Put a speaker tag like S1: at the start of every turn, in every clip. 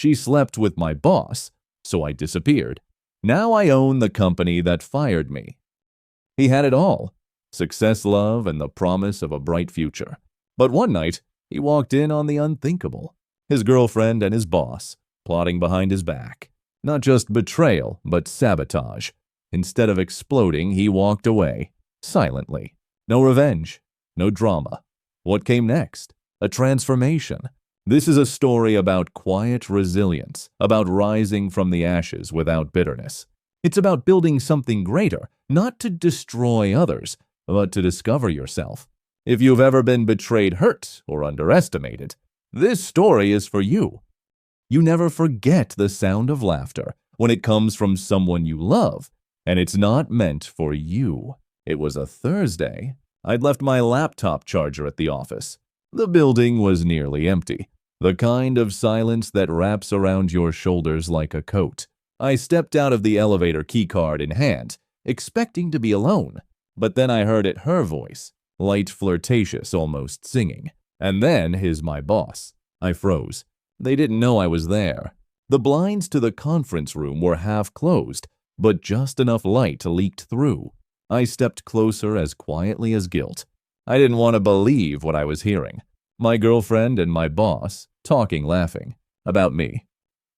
S1: She slept with my boss, so I disappeared. Now I own the company that fired me. He had it all: success, love, and the promise of a bright future. But one night, he walked in on the unthinkable: his girlfriend and his boss, plotting behind his back. Not just betrayal, but sabotage. Instead of exploding, he walked away, silently. No revenge, no drama. What came next? A transformation. This is a story about quiet resilience, about rising from the ashes without bitterness. It's about building something greater, not to destroy others, but to discover yourself. If you've ever been betrayed, hurt, or underestimated, this story is for you. You never forget the sound of laughter when it comes from someone you love, and it's not meant for you. It was a Thursday. I'd left my laptop charger at the office. The building was nearly empty, the kind of silence that wraps around your shoulders like a coat. I stepped out of the elevator, keycard in hand, expecting to be alone. But then I heard her voice, light, flirtatious, almost singing. And then my boss. I froze. They didn't know I was there. The blinds to the conference room were half closed, but just enough light leaked through. I stepped closer as quietly as guilt. I didn't want to believe what I was hearing. My girlfriend and my boss talking, laughing about me.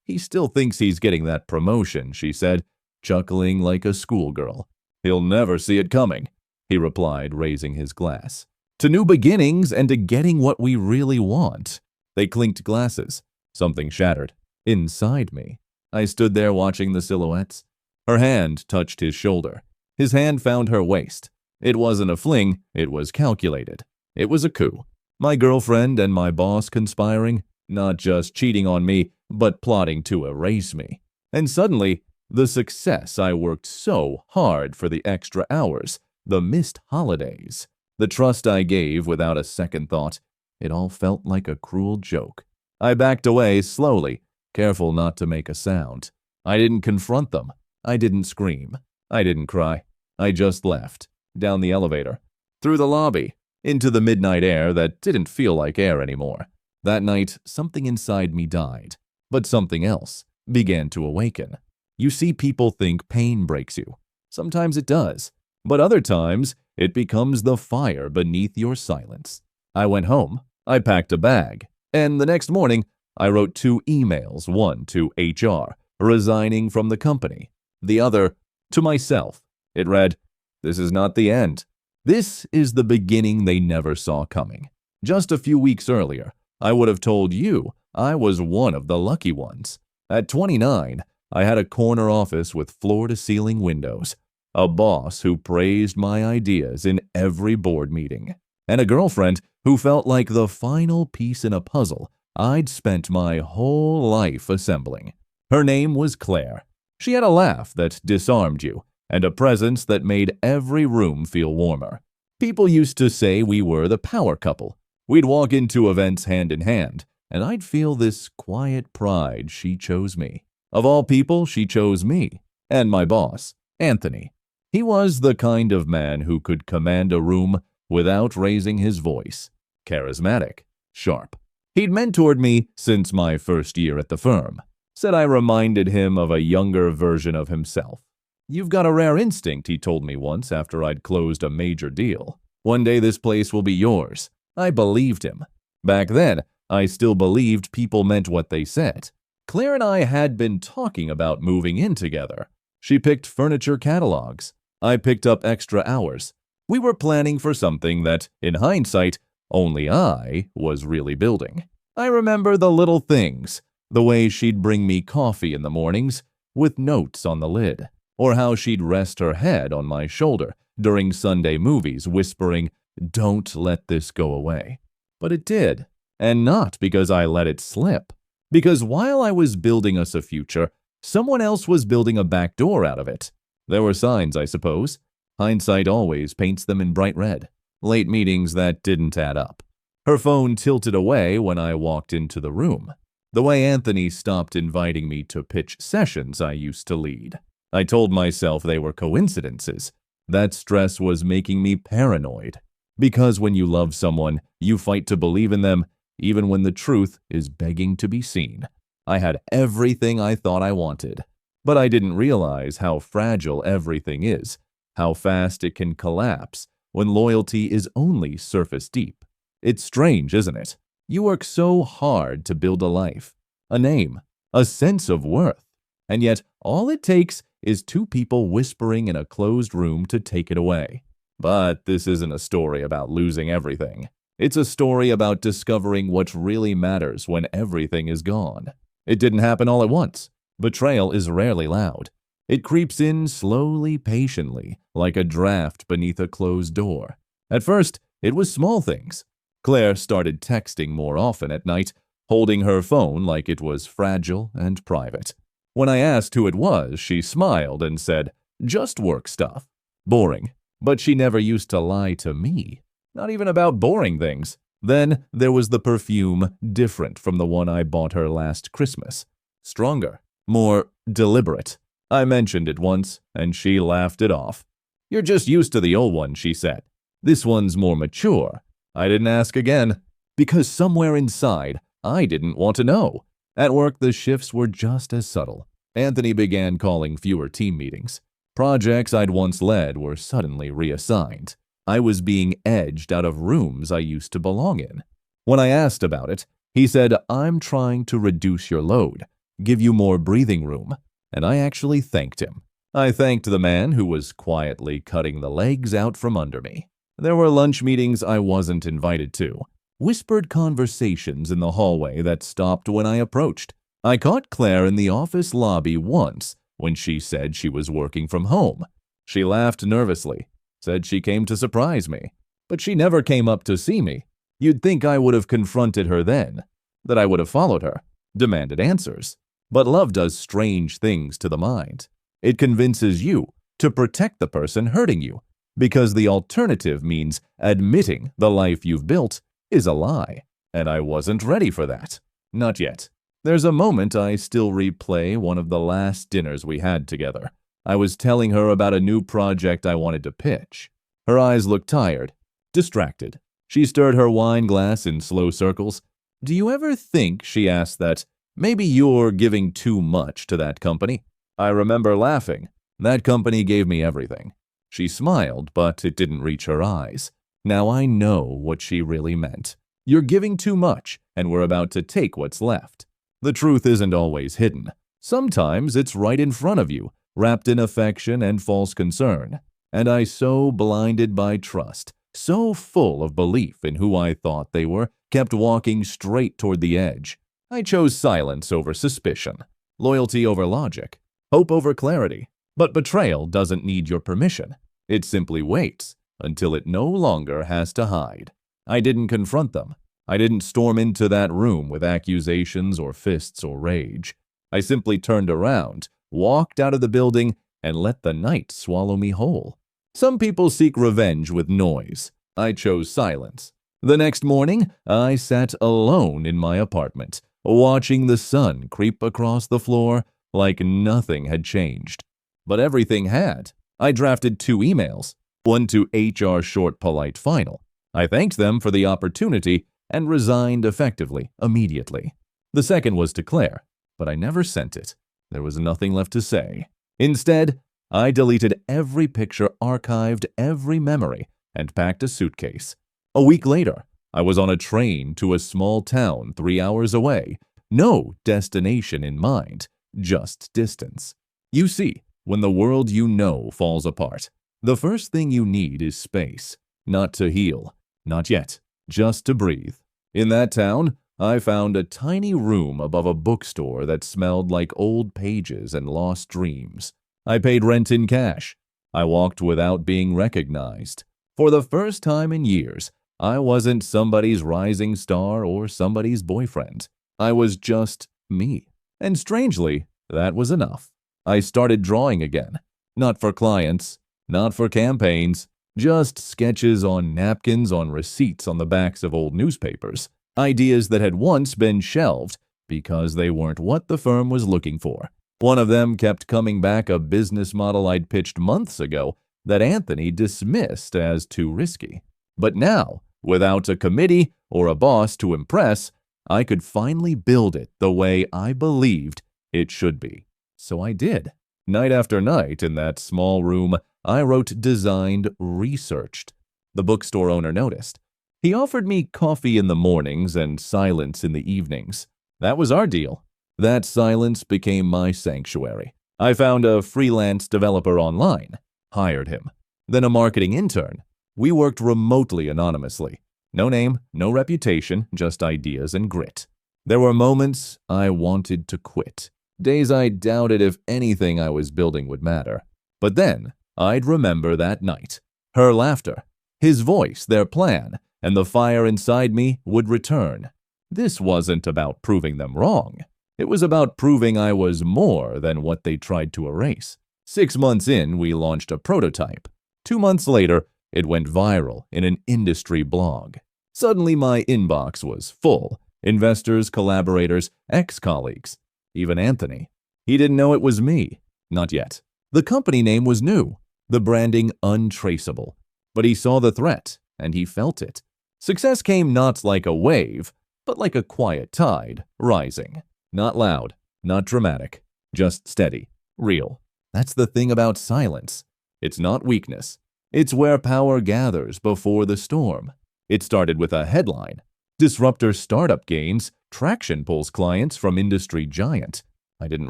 S1: "He still thinks he's getting that promotion," she said, chuckling like a schoolgirl. "He'll never see it coming," he replied, raising his glass. "To new beginnings and to getting what we really want." They clinked glasses. Something shattered. Inside me. I stood there watching the silhouettes. Her hand touched his shoulder. His hand found her waist. It wasn't a fling, it was calculated. It was a coup. My girlfriend and my boss conspiring, not just cheating on me, but plotting to erase me. And suddenly, the success I worked so hard for, the extra hours, the missed holidays, the trust I gave without a second thought, it all felt like a cruel joke. I backed away slowly, careful not to make a sound. I didn't confront them. I didn't scream. I didn't cry. I just left, down the elevator, through the lobby, into the midnight air that didn't feel like air anymore. That night, something inside me died, but something else began to awaken. You see, people think pain breaks you. Sometimes it does, but other times it becomes the fire beneath your silence. I went home, I packed a bag, and the next morning I wrote 2 emails, one to HR, resigning from the company, the other to myself. It read, "This is not the end. This is the beginning they never saw coming." Just a few weeks earlier, I would have told you I was one of the lucky ones. At 29, I had a corner office with floor-to-ceiling windows, a boss who praised my ideas in every board meeting, and a girlfriend who felt like the final piece in a puzzle I'd spent my whole life assembling. Her name was Claire. She had a laugh that disarmed you, and a presence that made every room feel warmer. People used to say we were the power couple. We'd walk into events hand in hand, and I'd feel this quiet pride she chose me. Of all people, she chose me, and my boss, Anthony. He was the kind of man who could command a room without raising his voice. Charismatic, sharp. He'd mentored me since my first year at the firm. Said I reminded him of a younger version of himself. "You've got a rare instinct," he told me once after I'd closed a major deal. "One day this place will be yours." I believed him. Back then, I still believed people meant what they said. Claire and I had been talking about moving in together. She picked furniture catalogs. I picked up extra hours. We were planning for something that, in hindsight, only I was really building. I remember the little things, the way she'd bring me coffee in the mornings with notes on the lid, or how she'd rest her head on my shoulder during Sunday movies, whispering, "Don't let this go away." But it did, and not because I let it slip. Because while I was building us a future, someone else was building a back door out of it. There were signs, I suppose. Hindsight always paints them in bright red. Late meetings that didn't add up. Her phone tilted away when I walked into the room. The way Anthony stopped inviting me to pitch sessions I used to lead. I told myself they were coincidences. That stress was making me paranoid. Because when you love someone, you fight to believe in them, even when the truth is begging to be seen. I had everything I thought I wanted. But I didn't realize how fragile everything is, how fast it can collapse when loyalty is only surface deep. It's strange, isn't it? You work so hard to build a life, a name, a sense of worth, and yet all it takes is two people whispering in a closed room to take it away. But this isn't a story about losing everything. It's a story about discovering what really matters when everything is gone. It didn't happen all at once. Betrayal is rarely loud. It creeps in slowly, patiently, like a draft beneath a closed door. At first, it was small things. Claire started texting more often at night, holding her phone like it was fragile and private. When I asked who it was, she smiled and said, "Just work stuff." Boring. But she never used to lie to me. Not even about boring things. Then there was the perfume, different from the one I bought her last Christmas. Stronger, more deliberate. I mentioned it once, and she laughed it off. "You're just used to the old one," she said. "This one's more mature." I didn't ask again, because somewhere inside, I didn't want to know. At work, the shifts were just as subtle. Anthony began calling fewer team meetings. Projects I'd once led were suddenly reassigned. I was being edged out of rooms I used to belong in. When I asked about it, he said, "I'm trying to reduce your load, give you more breathing room." And I actually thanked him. I thanked the man who was quietly cutting the legs out from under me. There were lunch meetings I wasn't invited to, whispered conversations in the hallway that stopped when I approached. I caught Claire in the office lobby once when she said she was working from home. She laughed nervously, said she came to surprise me, but she never came up to see me. You'd think I would have confronted her then, that I would have followed her, demanded answers. But love does strange things to the mind. It convinces you to protect the person hurting you, because the alternative means admitting the life you've built is a lie. And I wasn't ready for that. Not yet. There's a moment I still replay one of the last dinners we had together. I was telling her about a new project I wanted to pitch. Her eyes looked tired, distracted. She stirred her wine glass in slow circles. "Do you ever think," she asked, "that maybe you're giving too much to that company?" I remember laughing. That company gave me everything. She smiled, but it didn't reach her eyes. Now I know what she really meant. You're giving too much, and we're about to take what's left. The truth isn't always hidden. Sometimes it's right in front of you, wrapped in affection and false concern. And I, so blinded by trust, so full of belief in who I thought they were, kept walking straight toward the edge. I chose silence over suspicion, loyalty over logic, hope over clarity. But betrayal doesn't need your permission. It simply waits until it no longer has to hide. I didn't confront them. I didn't storm into that room with accusations or fists or rage. I simply turned around, walked out of the building, and let the night swallow me whole. Some people seek revenge with noise. I chose silence. The next morning, I sat alone in my apartment, watching the sun creep across the floor like nothing had changed. But everything had. I drafted 2 emails, one to HR short polite final. I thanked them for the opportunity and resigned effectively, immediately. The second was to Claire, but I never sent it. There was nothing left to say. Instead, I deleted every picture, archived every memory, and packed a suitcase. A week later, I was on a train to a small town 3 hours away. No destination in mind, just distance. You see, when the world you know falls apart, the first thing you need is space. Not to heal, not yet, just to breathe. In that town, I found a tiny room above a bookstore that smelled like old pages and lost dreams. I paid rent in cash. I walked without being recognized. For the first time in years, I wasn't somebody's rising star or somebody's boyfriend. I was just me. And strangely, that was enough. I started drawing again. Not for clients, not for campaigns, just sketches on napkins on receipts on the backs of old newspapers. Ideas that had once been shelved because they weren't what the firm was looking for. One of them kept coming back, a business model I'd pitched months ago that Anthony dismissed as too risky. But now, without a committee or a boss to impress, I could finally build it the way I believed it should be. So I did. Night after night in that small room, I wrote, designed, researched. The bookstore owner noticed. He offered me coffee in the mornings and silence in the evenings. That was our deal. That silence became my sanctuary. I found a freelance developer online, hired him. Then a marketing intern. We worked remotely anonymously. No name, no reputation, just ideas and grit. There were moments I wanted to quit. Days I doubted if anything I was building would matter. But then I'd remember that night. Her laughter, his voice, their plan, and the fire inside me would return. This wasn't about proving them wrong. It was about proving I was more than what they tried to erase. 6 months in, we launched a prototype. 2 months later, it went viral in an industry blog. Suddenly, my inbox was full. Investors, collaborators, ex-colleagues, even Anthony. He didn't know it was me. Not yet. The company name was new, the branding untraceable. But he saw the threat, and he felt it. Success came not like a wave, but like a quiet tide, rising. Not loud, not dramatic, just steady, real. That's the thing about silence. It's not weakness. It's where power gathers before the storm. It started with a headline. Disruptor startup gains, traction pulls clients from industry giant. I didn't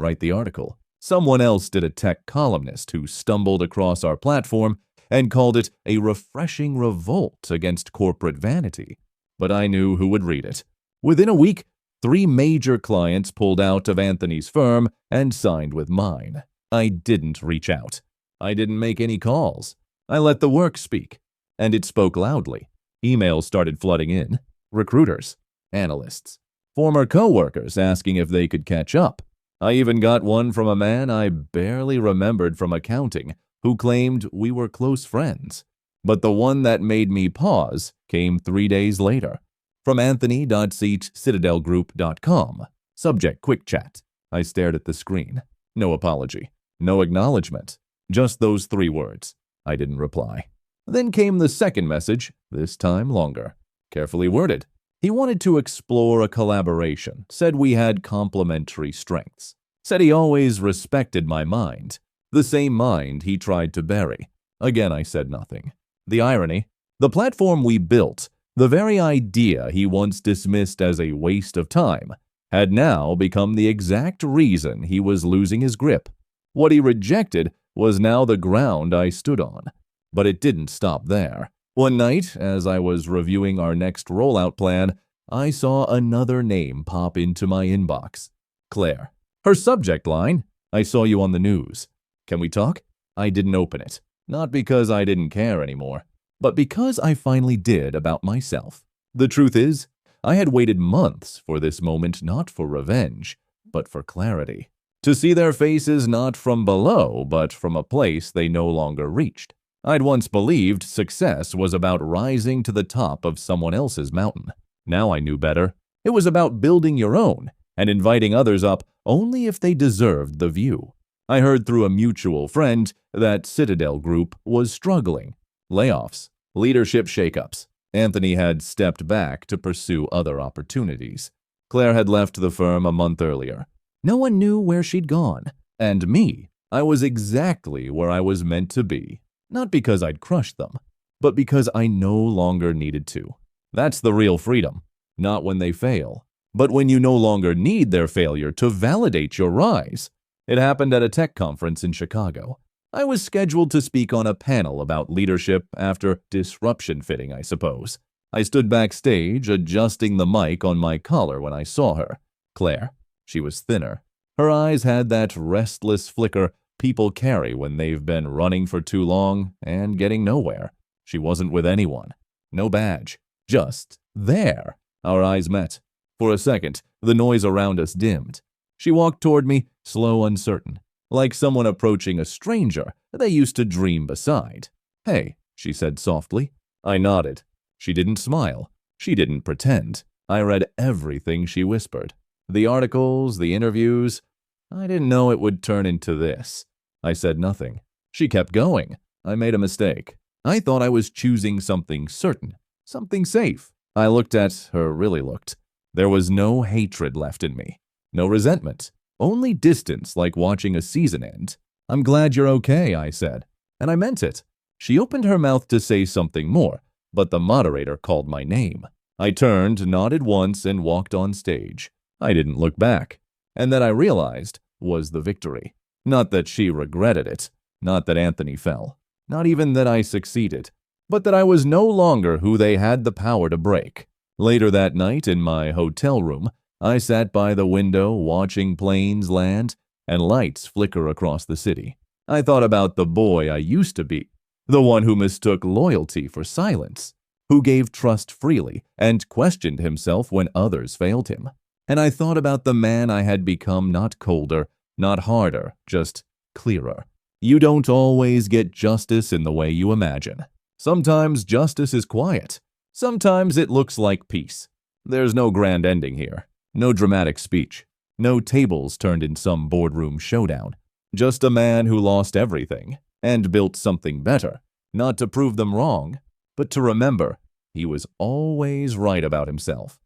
S1: write the article. Someone else did, a tech columnist who stumbled across our platform and called it a refreshing revolt against corporate vanity. But I knew who would read it. Within a week, 3 major clients pulled out of Anthony's firm and signed with mine. I didn't reach out. I didn't make any calls. I let the work speak. And it spoke loudly. Emails started flooding in. Recruiters, analysts, former coworkers asking if they could catch up. I even got one from a man I barely remembered from accounting who claimed we were close friends. But the one that made me pause came 3 days later. From Anthony.Citadelgroup.com. Subject, quick chat. I stared at the screen. No apology. No acknowledgement. Just those 3 words. I didn't reply. Then came the second message, this time longer. Carefully worded. He wanted to explore a collaboration, said we had complementary strengths, said he always respected my mind, the same mind he tried to bury. Again, I said nothing. The irony, the platform we built, the very idea he once dismissed as a waste of time, had now become the exact reason he was losing his grip. What he rejected was now the ground I stood on. But it didn't stop there. One night, as I was reviewing our next rollout plan, I saw another name pop into my inbox. Claire. Her subject line, I saw you on the news. Can we talk? I didn't open it. Not because I didn't care anymore, but because I finally did about myself. The truth is, I had waited months for this moment, not for revenge, but for clarity. To see their faces not from below, but from a place they no longer reached. I'd once believed success was about rising to the top of someone else's mountain. Now I knew better. It was about building your own and inviting others up only if they deserved the view. I heard through a mutual friend that Citadel Group was struggling. Layoffs, leadership shakeups. Anthony had stepped back to pursue other opportunities. Claire had left the firm a month earlier. No one knew where she'd gone. And me, I was exactly where I was meant to be. Not because I'd crushed them, but because I no longer needed to. That's the real freedom. Not when they fail, but when you no longer need their failure to validate your rise. It happened at a tech conference in Chicago. I was scheduled to speak on a panel about leadership after disruption fitting, I suppose. I stood backstage, adjusting the mic on my collar when I saw her. Claire. She was thinner. Her eyes had that restless flicker people carry when they've been running for too long and getting nowhere. She wasn't with anyone. No badge. Just there. Our eyes met. For a second, the noise around us dimmed. She walked toward me, slow, uncertain, like someone approaching a stranger they used to dream beside. Hey, she said softly. I nodded. She didn't smile. She didn't pretend. I read everything she whispered. The articles, the interviews. I didn't know it would turn into this. I said nothing. She kept going. I made a mistake. I thought I was choosing something certain, something safe. I looked at her, really looked. There was no hatred left in me, no resentment, only distance like watching a season end. "I'm glad you're okay," I said, and I meant it. She opened her mouth to say something more, but the moderator called my name. I turned, nodded once, and walked on stage. I didn't look back, and that I realized was the victory. Not that she regretted it, not that Anthony fell, not even that I succeeded, but that I was no longer who they had the power to break. Later that night in my hotel room, I sat by the window watching planes land and lights flicker across the city. I thought about the boy I used to be, the one who mistook loyalty for silence, who gave trust freely and questioned himself when others failed him. And I thought about the man I had become, not colder, not harder, just clearer. You don't always get justice in the way you imagine. Sometimes justice is quiet. Sometimes it looks like peace. There's no grand ending here, no dramatic speech, no tables turned in some boardroom showdown. Just a man who lost everything and built something better, not to prove them wrong, but to remember he was always right about himself.